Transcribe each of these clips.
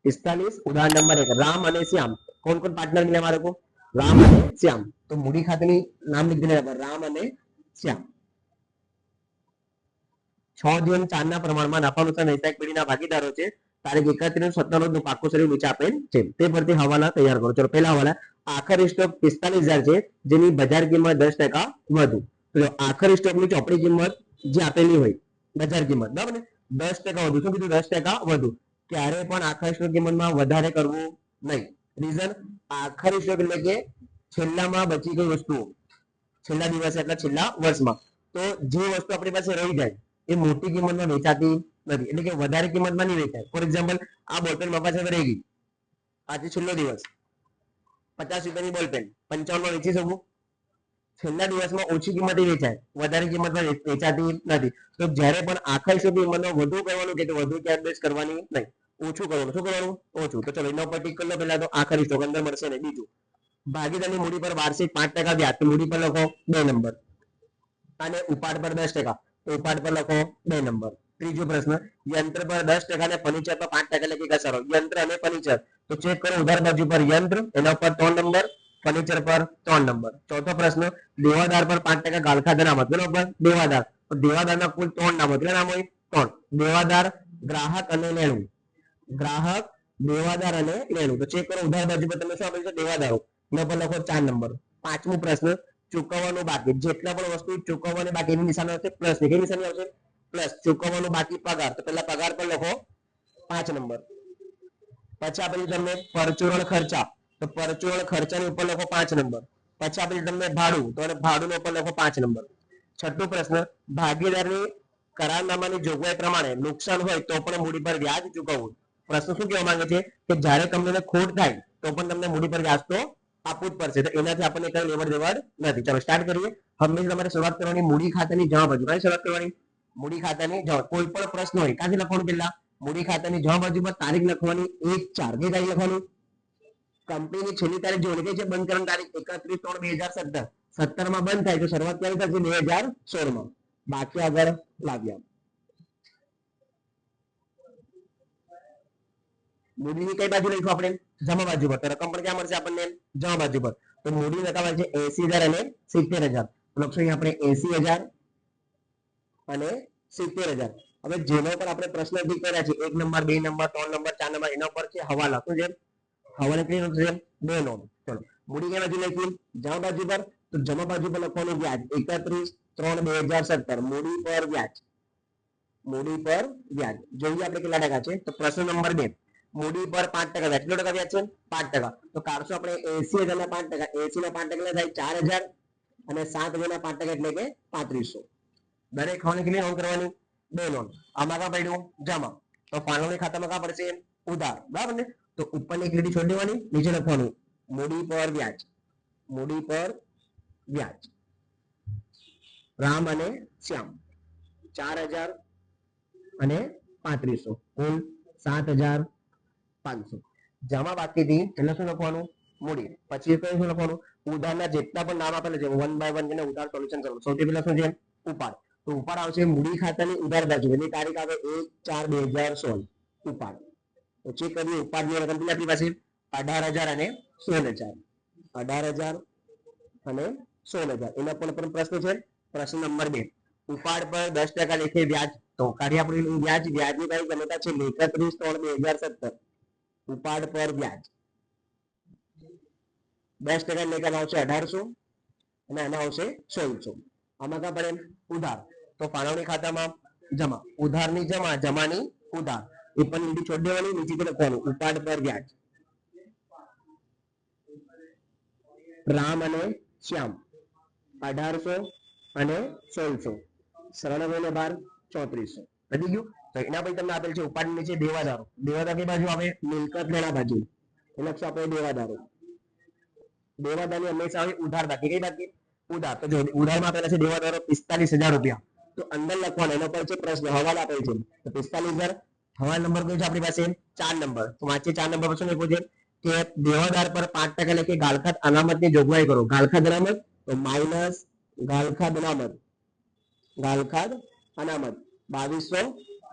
45 उदाहरण नंबर 1 राम અને શ્યામ कौन कौन पार्टनर मिले हमारे को राम અને શ્યામ तो मूडी खाते नाम लिख देना राम અને શ્યામ 6:4 પ્રમાણમાં નફા નુકસાન વૈચારિક પેઢીના ભાગીદારો છે તારીખ 31/7 નું પાકું શરીર નીચે આપેલ છે તે પરથી હવાલા તૈયાર કરો ચલો પહેલા હવાલા આખરી સ્ટોક 45,000 છે જેની બજાર કિંમત 10% વધુ તો આખરી સ્ટોકની ચોપડી કિંમત જે આપેલી હોય બજાર કિંમત બરાબર ને 10% વધુ શું કીધું 10% વધુ ક્યારે પણ આખરી સ્ટોક કિંમતમાં વધારે કરવું નહીં રીઝન આખરી સ્ટોક એટલે કે છેલ્લામાં બચી ગઈ વસ્તુઓ છેલ્લા દિવસે એટલે છેલ્લા વર્ષમાં તો જે વસ્તુ આપણી પાસે રહી જાય એ મોટી કિંમતમાં વેચાતી નથી એટલે કે વધારે કિંમતમાં નહીં વેચાય ફોર એક્ઝામ્પલ આ બોલપેન મફા સાથે રહી ગઈ આજે છેલ્લો દિવસ 50 રૂપિયાની બોલપેન 55 માં વેચી શકું છેલ્લા દિવસમાં ઓછી કિંમતે વેચાય વધારે કિંમતમાં વેચાતી નથી તો જ્યારે પણ આખરી સુધી કિંમતનો વધુ કરવાનું કે વધુ કેશ કરવાની નહીં ઓછું કરવાનું શું કરવાનું ઓછું તો ચલો એનો પર ટિક કરી લો પહેલા તો આખરી સ્ટોક અંદર મળશે ને બીજું ભાગીદારની મૂડી પર વાર્ષિક 5% વ્યાજ તો મૂડી પર લખો 2 નંબર અને ઉપાડ પર 10% તો ઉપાડ પર લખો 2 નંબર ત્રીજો પ્રશ્ન યંત્ર પર 10% અને ફર્નિચર પર 5% લખી ઘસારો યંત્ર અને ફર્નિચર તો ચેક કરો ઉધાર બાજુ પર યંત્ર એના પર 3 નંબર ફર્નિચર પર 3 નંબર ચોથો પ્રશ્ન દેવાદાર પર 5% ગાળખા અનામત બરાબર દેવાદાર તો દેવાદારના કુલ 3 નામો કેટલા નામ હોય 3 દેવાદાર ગ્રાહક અને લેણું ગ્રાહક દેવાદાર અને લેણું તો ચેક કરો ઉધાર બાજુ પર તમે શું આપેલું છે દેવાદારો એના પર લખો 4 નંબર પાંચમો પ્રશ્ન ચૂકવવાનું બાકી જેટલા પણ વસ્તુ ચૂકવવાની બાકી એની નિશાની આવશે પ્લસ ની કઈ નિશાની આવશે પ્લસ ચૂકવવાનું બાકી પગાર તો પહેલા પગાર પર લખો 5 નંબર પછી આપેલી તમને પરચુરણ ખર્ચા તો પરચુરણ ખર્ચાની ઉપર લખો 5 નંબર પછી આપેલી તમને ભાડું તો ભાડું ઉપર લખો 5 નંબર છઠ્ઠો પ્રશ્ન ભાગીદારની કરારનામાની જોગવાઈ પ્રમાણે નુકસાન હોય તો પણ મૂડી પર વ્યાજ ચૂકવવું પ્રશ્ન શું કહેવા માંગે છે કે જ્યારે કંપનીને ખોટ થાય તો પણ તમને મૂડી પર વ્યાજ તો આપવું જ પડશે તો એનાથી આપણને કઈ લેવડ દેવડ નથી ચાલો સ્ટાર્ટ કરીએ હંમેશા તમારે શરૂઆત કરવાની મૂડી ખાતાની જવાબ બાજુ કઈ શરૂઆત કરવાની મૂડી ખાતાની જવાબ કોઈ પણ પ્રશ્ન હોય ક્યાંથી લખવાનું પહેલા મૂડી ખાતાની જવાબ બાજુ પર તારીખ લખવાની 1/4 કઈ તારીખ લખવાનું કંપનીની છેલ્લી તારીખ જોડે કઈ છે બંધ કરવાની તારીખ 31/3/2017 17 માં બંધ થાય તો શરૂઆત ક્યારે થશે 2016 માં બાકી આગળ લાવ્યા મૂડીની કઈ બાજુ લઈશું આપણે જમા બાજુ પર તો રકમ પણ ક્યાં મળશે આપણને જમા બાજુ પર તો મૂડી રકમ છે 80,000 અને 70,000 લખશો અહીં આપણે 80,000 અને 70,000 હવે જેનો પર આપણે પ્રશ્ન ઠીક કર્યા છે 1 નંબર 2 નંબર 3 નંબર 4 નંબર એના પર છે હવાલા શું છે હવાલા કેટલી નોંધ છે 2 નોંધ ચલો મૂડી કઈ બાજુ લખી જમા બાજુ પર તો જમા બાજુ પર લખવાનું વ્યાજ 31/3/2017 મૂડી પર વ્યાજ જોઈએ આપણે કેટલા ટકા છે તો પ્રશ્ન નંબર 2 મૂડી પર 5% વ્યાજ કેટલો ટકા વ્યાજ છે 5% તો કાઢશો આપણે 80,000 ના 5% 80 ના 5% થાય 4,000 અને 7,000 ના 5% એટલે કે 3500 દરેક ખાવાની કેટલી નોંધ કરવાની 2 નોંધ આમાં કા પડ્યું જમા તો ફાળવણી ખાતામાં કા પડશે ઉધાર બરાબર ને તો ઉપરની એક લીટી છોડી દેવાની નીચે લખવાનું મૂડી પર વ્યાજ રામ અને શ્યામ 4,000 અને 3500 કુલ 7,500 જમા બાકીથી એટલે શું લખવાનું મૂડી પછી કયું શું લખવાનું ઉધારના જેટલા પણ નામ આપેલા છે 1 બાય 1 જેને ઉધાર સોલ્યુશન કરવાનું સૌથી પહેલા શું છે ઉપાડ તો ઉપાડ આવશે મૂડી ખાતાની ઉધાર બાજુ એની તારીખ આવે 1/4/2016 ઉપાડ તો ચેક કરીએ ઉપાડની રકમ કેટલી આપણી પાસે 18,000 અને 16,000 18,000 અને 16,000 એના પણ પ્રશ્ન છે પ્રશ્ન નંબર 2 ઉપાડ પર 10% લેખે વ્યાજ તો કાર્ય આપણે વ્યાજની તારીખ ગણતા છે 31/3/2017 ઉપાડ પર વ્યાજ 10% લેખે આવશે 1800 અને આના આવશે 1600 આમાં કા પડે ઉધાર તો ફાળવણી ખાતામાં જમા ઉધારની જમાની ઉધાર એ પણ લીટી છોડી દેવાની નીચેથી લખવાનું ઉપાડ પર વ્યાજ રામ અને શ્યામ 1800 અને 1600 સરળ અને 12 3400 વધી ગયું તો એના પછી તમને આપેલ છે ઉપાડ નીચે દેવાદારો કઈ બાજુ આવે મિલકત લેણા બાજુ એ લખશો આપણે દેવાદારની હંમેશા આવે ઉધાર બાકી કઈ બાકી ઉધાર તો જો ઉધારમાં આપેલા છે દેવાદારો 45,000 રૂપિયા તો અંદર લખવાનો એનો પર છે પ્રશ્ન હવાલા આપેલ છે તો 45,000 હવાલા નંબર કયો છે આપણી પાસે 4 નંબર તો વાંચીએ 4 નંબર પર શું લખ્યું છે કે દેવાદાર પર 5% લેખે ગાળખાત અનામતની જોગવાઈ કરો ગાળખાત અનામત તો માઈનસ ગાળખાત અનામત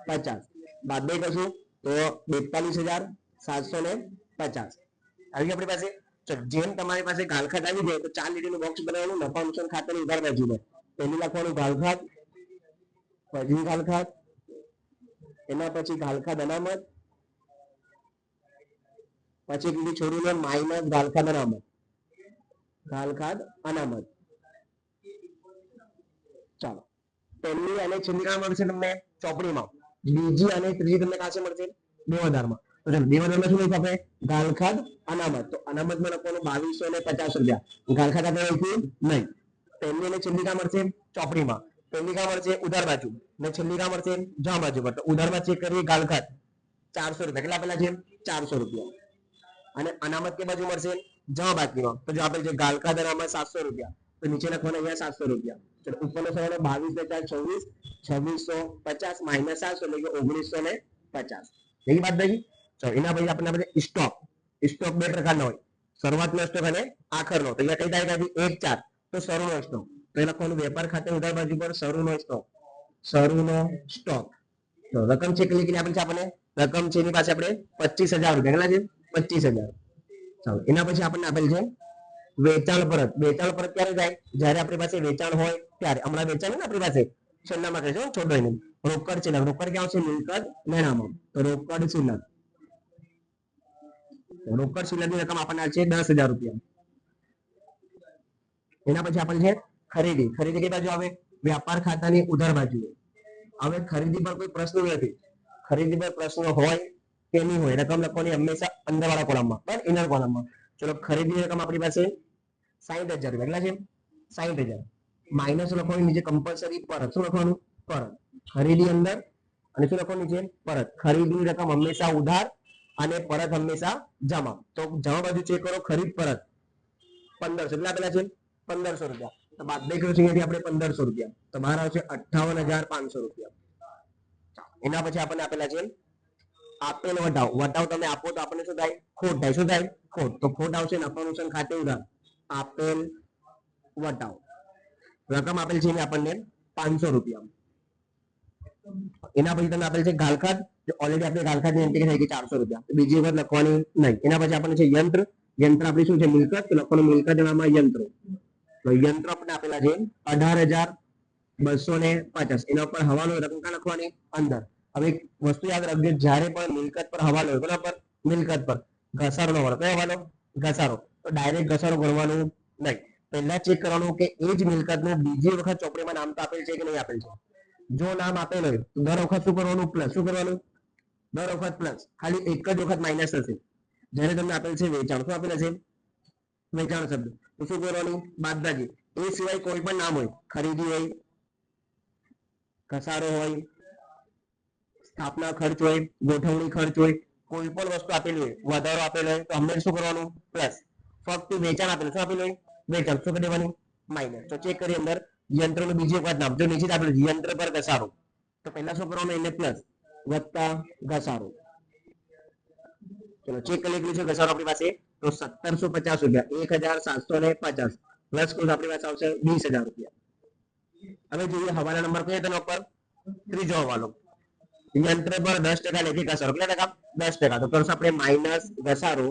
2250 બાદ બે કશું તો 42,000 750 આવી આપણી પાસે. જેમ તમારી પાસે ગાલખાત આવી જાય તો 4 લીટીનું બોક્સ બનાવવાનું, નફા નુકસાન ખાતાની ઉધાર બાજુ પર પહેલું લખવાનું ગાલખાત, પછી ગાલખાત, એના પછી ગાલખાત અનામત, પછી બીજું છોડીને માઇનસ ગાલખાત અનામત, ગાલખાત અનામત. ચાલો, પહેલી અને છેલ્લી કાં મળશે તમને ચોપડીમાં, બીજી અને ત્રીજી તમને કાં મળશે દેવાદારમાં. તો ચાલો દેવાદારમાં શું લઈશું આપણે ગાલખાત અનામત. તો અનામતમાં લખવાનું 2250 રૂપિયા. ગાલખાત આપણે લઈશું નહીં. પહેલી અને છેલ્લી કાં મળશે ચોપડીમાં, પહેલી કાં મળશે ઉધાર બાજુ ને છેલ્લી કાં મળશે જમા બાજુ પર. તો ઉધારમાં ચેક કરીએ ગાલખાત 400 રૂપિયા. કેટલા આપેલા છે 400 રૂપિયા. અને અનામત કે બાજુ મળશે જમા બાજુમાં. તો જો આપેલ છે ગાલખાત અનામત 700 રૂપિયા. તો નીચે લખવાનું અહીંયા 700 રૂપિયા. ચલો ઉપરનો સરવાળો 22 2650 માઇનસ 700 એટલે કે 1950. એની વાત થઈ. ચલો એના પછી આપણે સ્ટોક. સ્ટોક બે પ્રકારનો હોય, શરૂઆતનો સ્ટોક અને આખરનો. તો અહીંયા કઈ તારીખ હતી 1/4. તો શરૂનો સ્ટોક. તો એ લખવાનું વેપાર ખાતે ઉધાર બાજુ પર શરૂનો સ્ટોક, શરૂનો સ્ટોક. તો રકમ છે કેટલી આપેલ છે આપણને, રકમ છે એની પાસે આપણે 25000 રૂપિયા. કેટલા છે 25000. ચાલો એના પછી આપણને આપેલ છે વેચાણ પરત. વેચાણ પરત ક્યારે થાય, જ્યારે આપણી પાસે વેચાણ હોય ત્યારે. હમણાં વેચાણ ને આપણી પાસે છેલ્લામાં કહે છે છોડો એને રોકડ છે. રોકડ ક્યાં આવશે મિલકત લેણામાં. તો રોકડ શિલ્લક, રોકડ શિલ્લકની રકમ આપણને છે 10000 રૂપિયા. એના પછી આપણને છે ખરીદી. ખરીદી કઈ બાજુ આવે વ્યાપાર ખાતાની ઉધાર બાજુ. હવે ખરીદી પર કોઈ પ્રશ્ન નથી. ખરીદી પર પ્રશ્ન હોય કે નહીં હોય, રકમ લખવાની હંમેશા અંદરવાળા કોલમમાં, પણ ઇનર કોલમમાં. ચલો ખરીદી રકમ આપણી પાસે 60000 રૂપિયા. કેટલા છે 60000. માઇનસ લખવાનું નીચે કમ્પલસરી પરત. શું લખવાનું પરત. ખરીદી અંદર અને શું લખવાનું નીચે પરત. ખરીદની રકમ હંમેશા ઉધાર અને પરત હંમેશા જમા. તો જમા બાજુ ચેક કરો ખરીદ પરત 1500. કેટલા આપેલા છે 1500 રૂપિયા. તો બાદ બે કર્યું છે અહીંયાથી આપણે 1500 રૂપિયા. તો બહાર આવશે 58500 રૂપિયા. એના પછી આપણને આપેલા છે આપેલ વટાવ. વટાવ તમે આપો તો આપણને શું થાય ખોટ થાય. શું થાય ખોટ. તો ખોટ આવશે નફા નુકસાન ખાતે ઉધાર આપેલ વટાવ. રકમ આપેલ છે આપણને 500 રૂપિયા. એના પછી તમને આપેલ છે ગાલખાત. ઓલરેડી આપણે ગાલખાતની એન્ટ્રી થઈ ગઈ 400 રૂપિયા. બીજી વખત લખવાની નહીં. એના પછી આપણને છે યંત્ર. યંત્ર આપણી શું છે મિલકત. તો લખવાનું મિલકત જણાવવામાં યંત્રો. તો યંત્ર આપણે આપેલા છે 18250. એના ઉપર હવાલો રકમ ક્યાં લખવાની અંદર. હવે એક વસ્તુ યાદ રાખજો, જ્યારે પણ મિલકત પર હવાલો હોય બરાબર, મિલકત પર ઘસારો નો હવાલો. કયો હવાલો ઘસારો. તો ડાયરેક્ટ ઘસારો ગણવાનું નહીં. પહેલા ચેક કરવાનું કે એ જ મિલકતનું બીજી વખત ચોપડીમાં નામ તો આપેલ છે કે નહીં આપેલ છે. જો નામ આપેલ હોય તો દર વખત શું કરવાનું પ્લસ. શું કરવાનું દર વખત પ્લસ. ખાલી એક જ વખત માઇનસ થશે જ્યારે તમને આપેલ છે વેચાણ. શું આપેલ છે વેચાણ શબ્દ. તો શું કરવાનું બાદબાકી. એ સિવાય કોઈ પણ નામ હોય, ખરીદી હોય, ઘસારો હોય, સ્થાપના ખર્ચ હોય, ગોઠવણી ખર્ચ હોય, કોઈ પણ વસ્તુ આપેલી હોય, વધારો આપેલો હોય તો હંમેશા શું કરવાનું પ્લસ. ફક્ત વેચાણ આપેલું શું આપેલું હોય વેચાણ. શું કરી દેવાનું માઇનસ. તો ચેક કરીએ અંદર યંત્રનું બીજી વખત નામ. જો નીચે આપેલું યંત્ર પર ઘસારો તો પહેલા શું કરવાનું એને પ્લસ વત્તા ઘસારો. ચલો ચેક કરી લીધું છે ઘસારો આપણી પાસે. તો 1750 રૂપિયા 1750 પ્લસ કોડ આપણી પાસે આવશે 20000 રૂપિયા. હવે જોઈએ હવાલા નંબર કયો તેનો ઉપર ત્રીજો હવાલો. યંત્ર પર 10% લેખી ઘસારો. કેટલા ટકા 10%. તો કરશું આપણે માઇનસ ઘસારો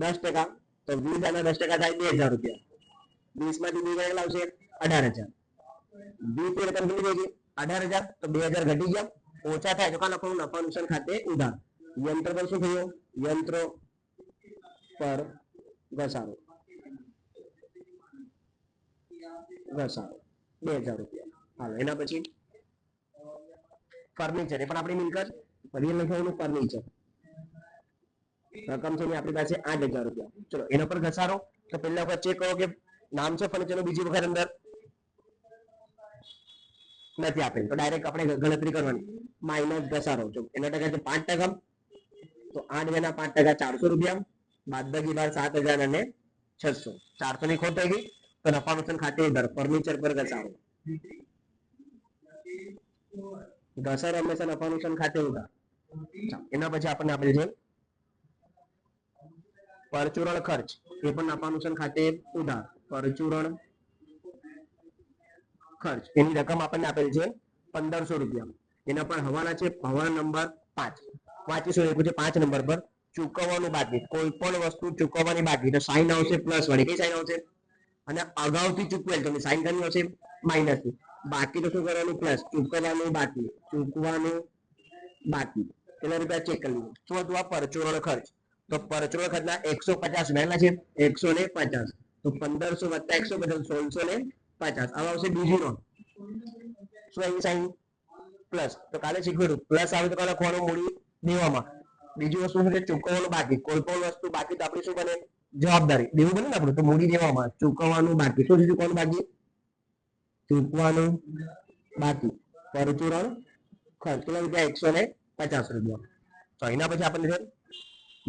10%. તો 20 ના 10% થાય 2000 રૂપિયા. 20 માંથી 2 કેટલા આવશે 18000. 20 રકમ કેટલી થઈ ગઈ 18000. તો 2000 ઘટી ગયા. ઓછા થાય તો કાં લખવાનું નફા નુકસાન ખાતે ઉધાર. યંત્ર પર શું થયું યંત્ર પર ઘસારો. ઘસારો 2000 રૂપિયા. હાલો એના પછી ફર્નિચર. એ પણ આપણી મિલકત. ફરી લખવાનું ફર્નિચર. રકમ છે આપણી પાસે 8000 રૂપિયા. ચલો એના પર ઘસારો. તો પહેલા વખત ચેક કરો કે નામ છે ફર્નિચરનું બીજી વખત અંદર નથી આપેલ. તો ડાયરેક્ટ આપણે ગણતરી કરવાની માઇનસ ઘસારો. જો એના ટકા છે 5%. તો 8 ના 5% 400 રૂપિયા. બાદબાકી બાર 7000 અને 600. 400 ની ખોટ થઈ ગઈ. તો નફા નુકસાન ખાતે ઉધાર ફર્નિચર પર ઘસારો. ઘસારો હંમેશા નફા નુકસાન ખાતે ઉધાર. એના પછી આપણને આપેલ છે પરચુરણ ખર્ચ. એ પણ નફા નુકસાન ખાતે ઉધાર. પરચુરણ ખર્ચ એની રકમ આપણને આપેલ છે 1500 રૂપિયા. એના પર હવાલા છે હવાલા નંબર 5. વાંચીશું. એક છે 5 નંબર પર ચૂકવવાનું બાકી, કોઈ પણ વસ્તુ ચૂકવવાની બાકી તો સાઈન આવશે પ્લસ વાળી. કઈ સાઈન આવશે? અને અગાઉથી ચૂકવેલ તો સાઈન કરવી આવશે માઇનસ ની. બાકી તો શું કરવાનું? પ્લસ. ચૂકવવાનું બાકી, ચૂકવાનું બાકી. કેટલા રૂપિયા ચેક કરી લીધું. શું હતું? આ પરચુરણ ખર્ચ. તો પરચુરણ ખર્ચના 150 મેલા છે 150. તો 1500 વત્તા 150 1650. આવા આવશે બીજી નોંધ. શું આવી સાઈન? પ્લસ. તો કાલે શીખવેલું પ્લસ આવે તો કાલે લખવાનું મૂડી દેવામાં. બીજી વસ્તુ શું છે? ચૂકવવાનું બાકી. કોઈ પણ વસ્તુ બાકી તો આપણી શું બને? જવાબદારી. દેવું બને ને આપણું, તો મૂડી દેવામાં. ચૂકવવાનું બાકી. શું છે ચૂકવવાનું બાકી? ચૂકવાનું બાકી. પરચુરણ ખર્ચ. કેટલા રૂપિયા? 150 રૂપિયા. તો એના પછી આપણને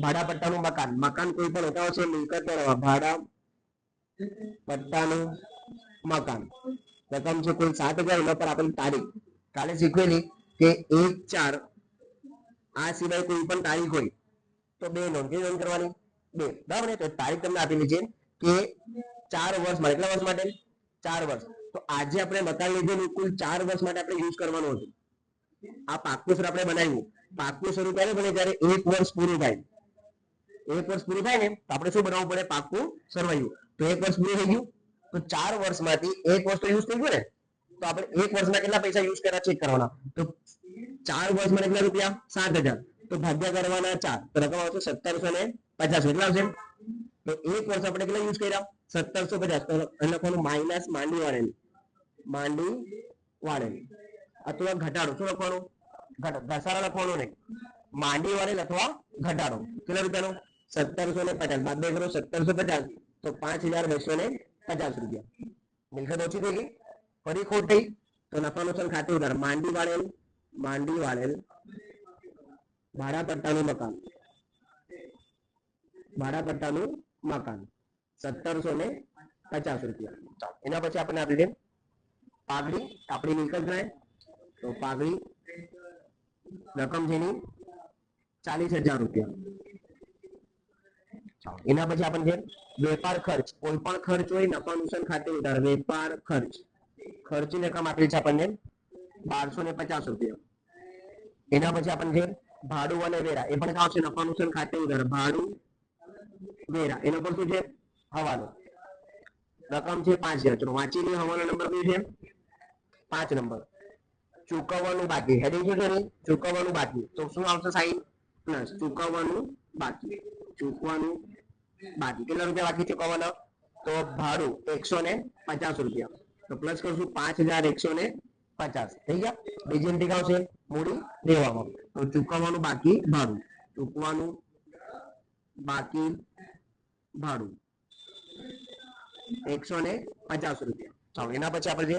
ભાડા પટ્ટાનું મકાન. મકાન કોઈ પણ હોતા હશે મિલકત ભાડા પટ્ટાનું મકાન. રકમ છે કુલ 7,000. એના પર આપેલી તારીખ કાલે શીખવેલી કે 1/4 આ સિવાય કોઈ પણ તારીખ હોય તો 2 નોંધ. કેવી નોંધ કરવાની? 2. બરાબર ને? તો તારીખ તમને આપેલી છે કે 4 વર્ષ માટે. કેટલા વર્ષ માટે? 4 વર્ષ. તો આજે આપણે મકાન લીધેલું કુલ 4 વર્ષ માટે આપણે યુઝ કરવાનું હતું. આ પાકું સર આપણે બનાવ્યું. પાકું શરૂ ક્યારે બને? જ્યારે 1 વર્ષ પૂરું થાય. 1 વર્ષ પૂરું થાય ને તો આપણે શું બનાવવું પડે? પાકું સરવાયું. તો 1 વર્ષ પૂરું થઈ ગયું. તો 4 વર્ષમાંથી 1 વર્ષ તો યુઝ થઈ ગયું ને. તો આપણે 1 વર્ષમાં કેટલા પૈસા યુઝ કર્યા ચેક કરવાના. તો 4 વર્ષમાં કેટલા રૂપિયા? 7,000. તો ભાગ્યા કરવાના 4. તો રકમ આવશે 1750. કેટલા આવશે? તો 1 વર્ષ આપણે કેટલા યુઝ કર્યા? 1750. તો લખવાનું માઇનસ માંડી વાળેલી. માંડી વાળેલી અથવા ઘટાડો. શું લખવાનું? ઘસારા લખવાનો નહીં. માંડી વાળેલ અથવા ઘટાડો. કેટલા રૂપિયાનો? 1750. બાદ બે કરો 1750. તો 5250 રૂપિયા. મિલકત ઓછી થઈ ગઈ. ફરી ખોટ થઈ તો નફા નુકસાન ખાતે ઉધાર. માંડી વાળેલ ભાડા પટ્ટાનું મકાન. ભાડા પટ્ટાનું મકાન 1750 રૂપિયા. એના પછી આપણને આપી દે પાઘડી. આપણી મિલકત ગણાય તો પાઘડી રકમ જેની 40,000 રૂપિયા. એના પછી આપણને વેપાર ખર્ચ. કોઈ પણ ખર્ચ હોય નફા નુકસાન ખાતે ઉધાર. વેપાર ખર્ચ. ખર્ચની રકમ આપેલી છે આપણને 1250 રૂપિયા. એના પછી આપણને ભાડું અને વેરા. એ પણ આવશે નફા નુકસાન ખાતે ઉધાર. ભાડું વેરા એનો પર શું છે? હવાલો. રકમ છે 5,000. ચલો વાંચી લઈએ. હવાલો નંબર કયો છે? 5 નંબર. ચૂકવવાનું બાકી. હેડિંગ શું છે? ચૂકવવાનું બાકી. તો શું આવશે? Sine plus. ચૂકવવાનું બાકી. ચૂકવાનું બાકી. કેટલા રૂપિયા બાકી ચૂકવવાના? તો ભાડું 150 રૂપિયા. તો પ્લસ કરશું 5,150. થઈ ગયા. બીજી એન્ટ્રી આવશે મૂડી દેવામાં. તો ચૂકવવાનું બાકી ભાડું. ચૂકવાનું બાકી ભાડું 150 રૂપિયા. ચાલો એના પછી આપણે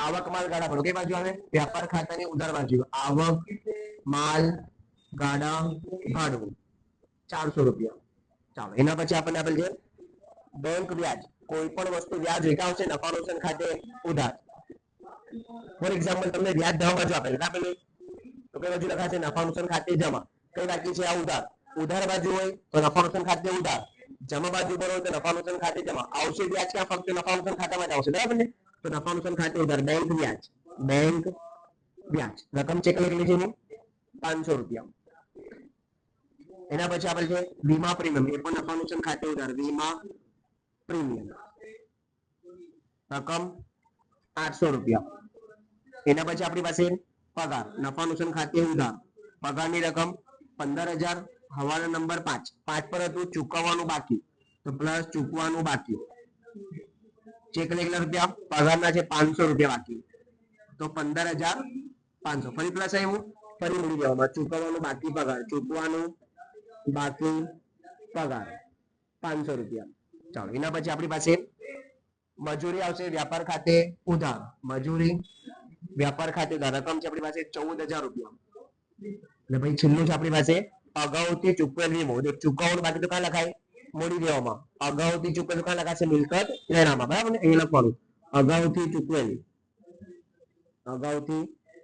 આવક માલ ગાડા ભાડું કઈ બાજુ આવે? વ્યાપાર ખાતાની ઉધાર બાજુ. આવક માલ ગાડા ભાડું 400 રૂપિયા. ચાલો એના પછી આપણને આપેલ છે બેંક વ્યાજ. કોઈ પણ વસ્તુ વ્યાજ હોય આવશે નફા નુકસાન ખાતે ઉધાર. ફોર એક્ઝામ્પલ તમને વ્યાજ જમા બાજુ આપેલું આપેલું તો કઈ બાજુ લખાશે? નફા નુકસાન ખાતે જમા. કઈ બાકી છે? આ ઉધાર. ઉધાર બાજુ હોય તો નફા નુકસાન ખાતે ઉધાર. જમા બાજુ પર હોય તો નફા નુકસાન ખાતે જમા. આવશે વ્યાજ ક્યાં? ફક્ત નફા નુકસાન ખાતામાં જ આવશે. બરાબર ને? તો નફા નુકસાન ખાતે ઉધાર. બેંક વ્યાજ. બેંક વ્યાજ રકમ ચેક લખેલી છે 500 રૂપિયા. એના પછી આપણે છે વીમા પ્રીમિયમ. એ પણ નફા નુકસાન ખાતે ઉધાર. વીમા પ્રીમિયમ રકમ 800 રૂપિયા. એના પછી આપણી પાસે પગાર. નફા નુકસાન ખાતે ઉધાર. પગારની રકમ 15,000. હવાલો નંબર 5. 5 પર હતું ચૂકવવાનું બાકી. તો પ્લસ ચૂકવાનું બાકી. ચેક કેટલા રૂપિયા? પગારના છે 500 રૂપિયા બાકી. તો 15,500. ફરી પ્લસ આવ્યું. ફરી મળી જવામાં. ચૂકવવાનું બાકી પગાર. ચૂકવાનું બાકી પગાર 500 રૂપિયા. ચાલો એના પછી આપણી પાસે મજૂરી આવશે. વ્યાપાર ખાતે ઉધાર. મજૂરી વ્યાપાર ખાતે ઉધાર. રકમ છે આપણી પાસે 14,000 રૂપિયા. એટલે ભાઈ છેલ્લું છે આપણી પાસે અગાઉથી ચૂકવેલ વીમો. ચૂકવવાનું બાકી તો ક્યાં લખાય? મૂડી દેવામાં. અગાઉથી ચૂકવેલ ક્યાં લખાશે? મિલકત લેણામાં. બરાબર ને? અહીંયા લખવાનું અગાઉથી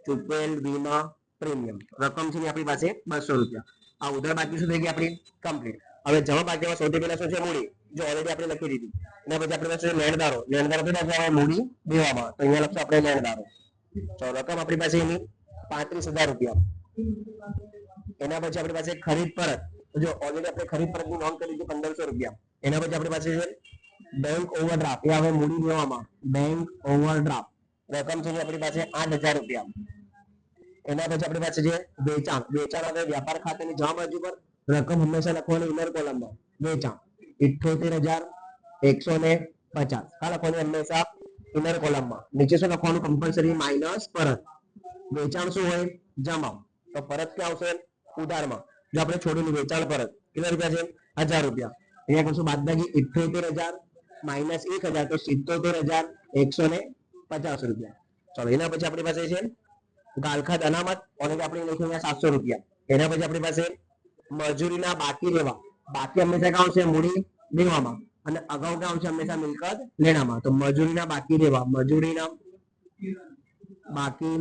ચૂકવેલ વીમા પ્રીમિયમ. રકમ છે આપણી પાસે 200 રૂપિયા. આ ઉધાર બાકી શું થઈ ગઈ આપણી? કમ્પ્લીટ. હવે જમા બાકીમાં સૌથી પહેલા શું છે? મૂડી. જો ઓલરેડી આપણે લખી દીધી. એના પછી આપણી પાસે લેણદારો. લેણદારો કેટલા મૂડી દેવામાં. તો અહીંયા લખશું આપણે લેણદારો. તો રકમ આપણી પાસે એની 35,000 રૂપિયા. એના પછી આપણી પાસે ખરીદ પરત, જો ઓલરેડી આપણે ખરીદ પરતની નોંધ કરી હતી 1500 રૂપિયા. એના પછી આપણી પાસે છે બેંક ઓવરડ્રાફ્ટ, એ હવે મૂડી દેવામાં બેંક ઓવરડ્રાફ્ટ રકમ છે આપણી પાસે 8000 રૂપિયા. એના પછી આપણી પાસે છે વેચાણ, વેચાણ હવે વ્યાપાર ખાતાની જમા બાજુ પર રકમ હંમેશા લખવાની ઇનર કોલમમાં, વેચાણ 78150 કા લખવાની હંમેશા ઇનર કોલમમાં. નીચે શું લખવાનું કમ્પલસરી માઇનસ પરત. વેચાણ શું હોય જમા, તો પરત ક્યાં આવશે ઉધારમાં. જો આપણે છોડેલું વેચાણ પરત કેટલા રૂપિયા છે 1000 રૂપિયા. અહીંયા કરશું બાદબાકી 78000 માઇનસ 1000 તો 77150 રૂપિયા. ચલો એના પછી આપણી પાસે છે ગાલખાત અનામત, ઓલરેડી આપણે લખ્યું 700 રૂપિયા. એના પછી આપણી પાસે મજૂરીના બાકી રહેવા, બાકી હંમેશા ક્યાં આવશે મૂડી દેવામાં, અને અગાઉ ક્યાં આવશે હંમેશા મિલકત લેણામાં. તો મજૂરીના બાકી દેવા, મજૂરીના બાકી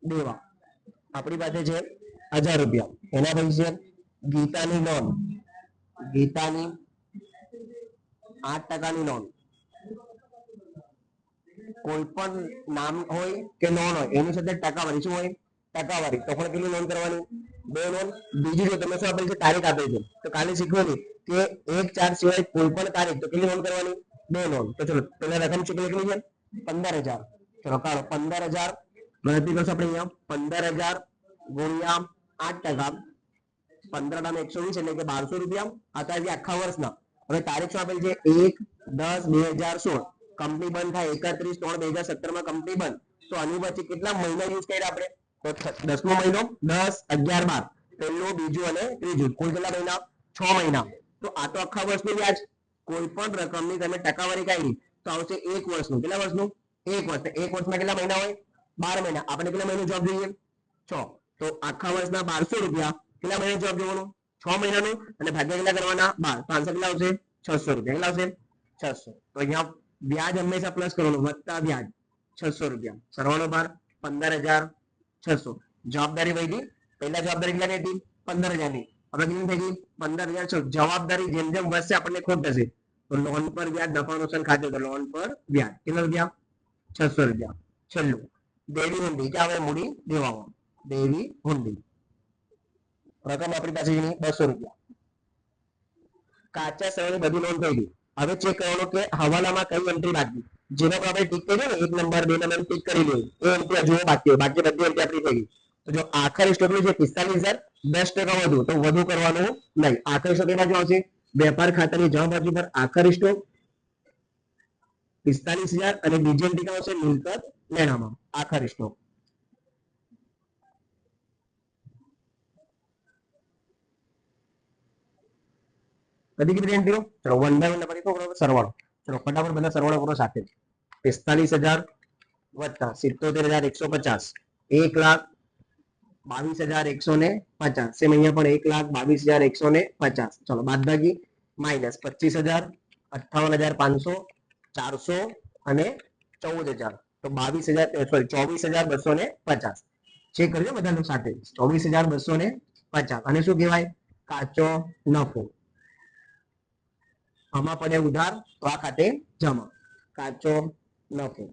દેવા આપણી પાસે છે 1000 રૂપિયા. એના પછી છે ગીતાની નોંધ, ગીતાની 8% નોંધ. કોઈ પણ નામ હોય કે નોન હોય એની સાથે ટકાવારી શું હોય ટકાવારી, તો પણ કેટલી નોંધ કરવાની 2 નોંધ. બીજું જો તમે શું આપેલ છે તારીખ આપેલ છે, તો કાલે શીખવાની કે 1/4 સિવાય કોઈ પણ તારીખ, તો કેટલી નોંધ કરવાની 2 નોંધ. તો ચલો પેલા રકમ કેટલી છે 15000. ચલો કાઢો 15000 ગણતરી કરશો આપણે અહીંયા 15000 ગુણ્યા 8%, 15 120 એટલે કે 1200 રૂપિયા. આ તો આખા વર્ષના. હવે તારીખ શું આપેલ છે 1/10/2016. કંપની બંધ થાય 31/3/2017 માં કંપની બંધ, તો આની પછી કેટલા મહિના યુઝ કર્યા આપણે, તો 10મો મહિનો 10 11 12, પહેલું બીજું અને ત્રીજું, કુલ કેટલા મહિના 6 મહિના. તો આ તો આખા વર્ષનું વ્યાજ. કોઈ પણ રકમની તમે ટકાવારી કાઢી તો આવશે 1 વર્ષનું. કેટલા વર્ષનું 1 વર્ષ. 1 વર્ષમાં કેટલા મહિના હોય 12 મહિના. આપણે કેટલા મહિનો જવાબ જોઈએ 6, તો આખા વર્ષના 1200 રૂપિયા કેટલા મહિના જવાબ જોવાનો 6 મહિનાનું, અને ભાગ્યા કેટલા કરવાના 12, તો આન્સર કેટલા આવશે 600 રૂપિયા. કેટલા આવશે 600. તો અહીંયા વ્યાજ હંમેશા પ્લસ કરવાનું, વત્તા વ્યાજ 600 રૂપિયા. સરવાળો ભાર 15600. જવાબદારી વધી, પહેલા જવાબદારી કેટલા હતી 15000 ની, હવે કેટલી થઈ ગઈ 15600. જવાબદારી જેમ જેમ વધશે આપણને ખોટ થશે, તો લોન પર વ્યાજ નફા નુકસાન ખાતે, તો લોન પર વ્યાજ કેટલા રૂપિયા 600 રૂપિયા. છેલ્લું દેવી હુંડી, કે હવે મૂડી દેવામાં દેવી હુંડી રકમ આપણી પાસે 200 રૂપિયા. કાચા સમયની બધી નોંધ થઈ ગઈ. હવે ચેક કરવાનું કે હવાલામાં કઈ એન્ટ્રી બાકી, જેના પર આપણે ટીક કરી ને 1 નંબર 2 નંબર ટીક કરી લે એ એન્ટ્રી હજુ બાકી હોય, બાકી બધી એન્ટ્રી આપણી થઈ ગઈ. તો જો આખરી સ્ટોક છે 45000, 10% વધુ, તો વધુ કરવાનું નહીં. આખરી સ્ટોક એમાં આવશે વેપાર ખાતાની જમા બાજુ પર આખરી સ્ટોક 45000, અને બીજી એન્ટ્રી આવશે મિલકત લેણામાં આખરી સ્ટોક. કદી કેટલી એન્ટ્રીઓ, ચલો 1 બાય 1 પછી તો સરવાળો. ચલો ફટાફટ બધા સરવાળો કરો સાથે. 45000 વત્તા 77150, 1,22,150. સેમ અહીંયા પણ 1,22,150. ચલો બાદબાકી માઇનસ 25000, 58,500, 400 અને 14000, તો 24250. ચેક કરજો બધા સાથે. 24250. અને શું કહેવાય કાચો નફો. આમાં પડે ઉધાર તો આ ખાતે જમા, કાચો નફો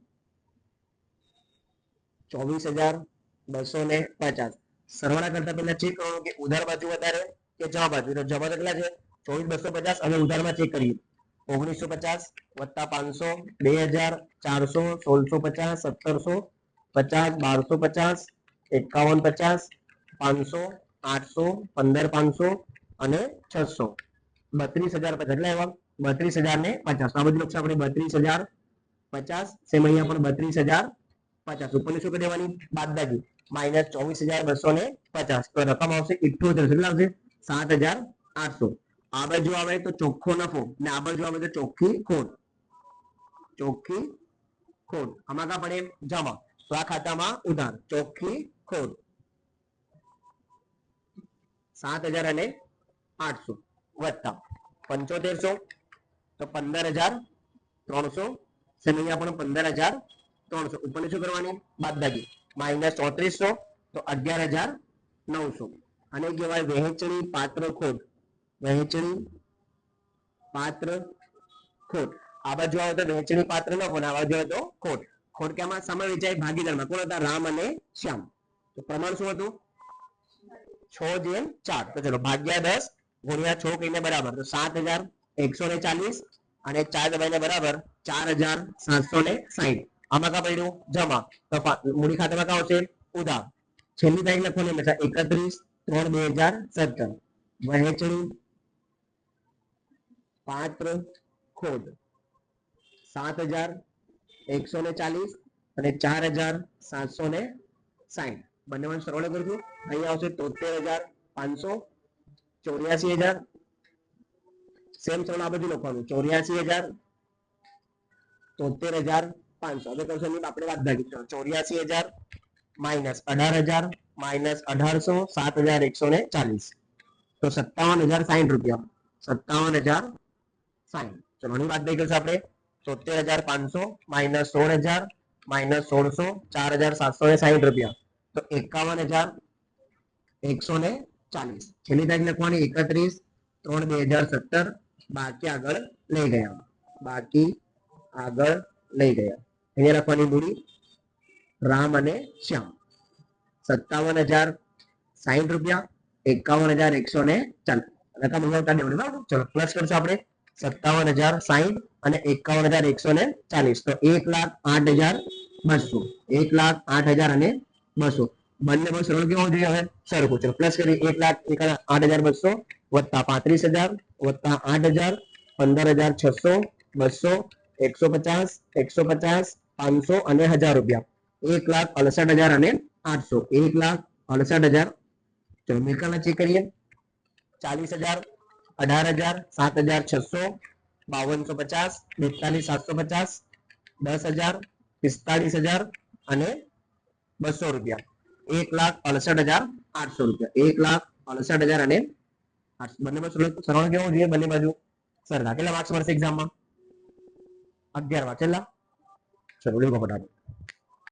24250. સરવાળા કરતા પહેલા ચેક કરવાનું કે ઉધાર બાજુ વધારે કે જમા બાજુ. તો જમા કેટલા છે 24250, અને ઉધારમાં ચેક કરીએ 1950 વત્તા 500, 2000, 400, 1650, 1750, 1250, 5150, 500, 800, 15500 અને 600. 32050 કેટલા એવા 32050. આ બધી લખશું આપણે 32050. સેમ અહીંયા પણ 32050. ઉપરની શું કરી દેવાની બાદબાકી માઇનસ 24250. તો રકમ આવશે 78. કેટલા આવશે 7800. આ બાજુ આવે તો ચોખ્ખો નફો, ને આ બાજુ આવે તો ચોખ્ખી ખોટ. ચોખ્ખી ખોટ આમાં કા પડે જમા, તો આ ખાતામાં ઉધાર ચોખ્ખી ખોટ 7800 વત્તા 7500, તો 15300. સેમ અહીંયા પણ 15300. ઉપરની શું કરવાની બાદબાકી માઇનસ 3400, તો 11900. અને કહેવાય વહેંચણી પાત્ર ખોટ. વહેંચણી પાત્ર ખોટ. આ બાજુ આવે તો વહેંચણી પાત્ર ન પણ આ બાજુ આવે તો ખોટ. ખોટ કેમાં સમય વેચાય ભાગીદારમાં. કોણ હતા રામ અને શ્યામ. તો પ્રમાણ શું હતું 6/4 તો ચલો ભાગ્યા 10 ગુણ્યા 6 કરીને બરાબર તો 7,140 અને 4 દબાઈને બરાબર 4,760. આમાં કા પડ્યું જમા તો મૂડી ખાતામાં કા આવશે ઉધાર. છેલ્લી તારીખ લખવાની હંમેશા 31/3/2017 વહેંચણી પાત્ર ખોટ 7,140 અને 4,760 બંને માં સરળ કરજો. અહીંયા આવશે 73,500 84,000 સેમ સરળ આ બધું લખવાનું 84,000 73,500 હવે કરશો આપણે વાત ભાગી 84,000 માઇનસ 18,000 માઇનસ 1800 7,140 તો 57,060 રૂપિયા 57,060. ચલો આની વાત કરશું આપણે 73,500 માઇનસ 16,000 માઇનસ 1600 4,760 રૂપિયા તો 51,140. છેલ્લી તારીખ લખવાની 31/3/2017 બાકી આગળ લઈ ગયા અહીંયા લખવાની મૂડી રામ અને શ્યામ 57,060 રૂપિયા 51,140 ચલો પ્લસ કરશું આપણે 57,060 અને 51,140 તો 1,08,200 1,08,000 અને 200 બંને બસ સરળ કેવો જોઈએ હવે સરખું ચલો પ્લસ કરી 1,08,200 વત્તા 35,000 વત્તા 8,000 15,600 200 150 150 500 અને 1,000 રૂપિયા 1,68,000 અને 800 1,68,000. ચલો મિલકત ચેક કરીએ 40,000 18,000 7,600 5250 42,750 10,000 45,000 અને 200 રૂપિયા 1,68,800 રૂપિયા 1,68,000 અને 800 બંને બાજુ સરળ કેવું જોઈએ બંને બાજુ સરખા કેટલા માર્ક્સ મળશે એક્ઝામમાં 11 માર્ક્સ કેટલા ચલો લીધો ફટાફટ